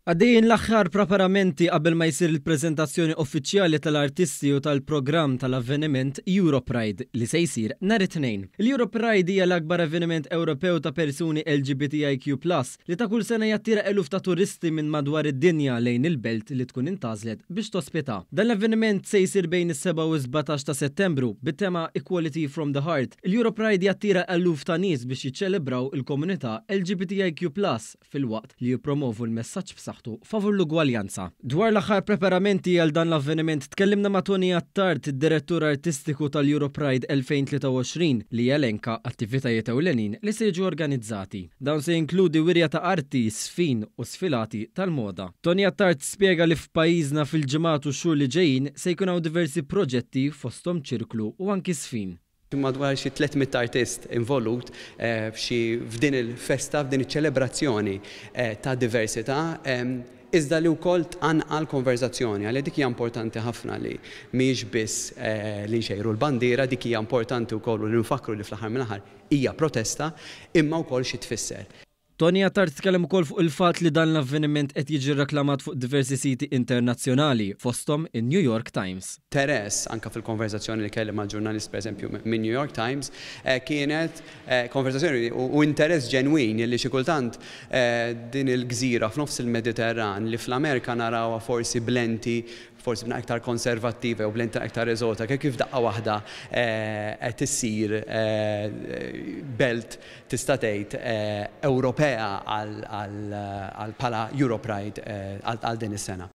Għaddejjin l-aħħar preparamenti qabel ma jsir il-preżentazzjoni uffiċjali tal-artisti u tal-programm tal-avveniment Europride li se jsir nhar it-tnejn. Il-Europride hija l-akbar avveniment Ewropew ta' persuni LGBTIQ+ li ta' kull sena jattira eluf ta' turisti minn madwar id-dinja lejn il-belt li tkun intażlet biex tospita. Dan l-avveniment se jsir bejn is-7 u 17 ta' Settembru bit-tema Equality from the Heart. Il-Europride jattira eluf ta' nies biex jiċċelebraw il-komunità LGBTIQ+ fil-waqt li jippromovu l-messaġġ b'saħħtu favur l-ugwaljanza. Dwar l-aħħar preparamenti għal dan l-avveniment tkellimna ma' Tony Attard, id-direttur artistiku tal-Europride 2023 li jelenka attivitajiet ewlenin li se jiġu organizzati. Dawn se jinkludi wirja ta' arti, sfin u sfilati tal-moda. Tony Attard spjega li f'pajjiżna fil-ġimgħat u xhur li ġejjin se jkun hawn diversi proġetti fosthom ċirklu u anki sfin. Madwar xi 300 artist involut f'din il-festa, f'din iċ-ċelebrazzjoni ta' diversità, iżda li wkoll tqanqal konverzazzjoni, għalli dik hija importanti ħafna li mhijiex biss li nxejru l-bandiera, dik hija importanti wkoll li nfakru li fl-aħħar mill-aħħar hija protesta imma wkoll xi tfisser. Tony Attard tkellem ukoll fuq il-fatt li dan l-avveniment qed jiġi reklamat fuq diversi siti internazzjonali fosthom in-New York Times. Interess anke fil-konverzazzjoni li kellem mal-ġurnalist pereżempju minn New York Times kienet konverzazzjoni u interess ġenwin li xi kultant din il-gżira f'nofs il-Mediterran li fl-Amerika narawha forsi blenti forsi bna aktar konservattiva u blenta aktar eżotika, kif daqqa waħda qed issir belt tista' tgħid Ewropea għal bħala Europride għal din is-sena.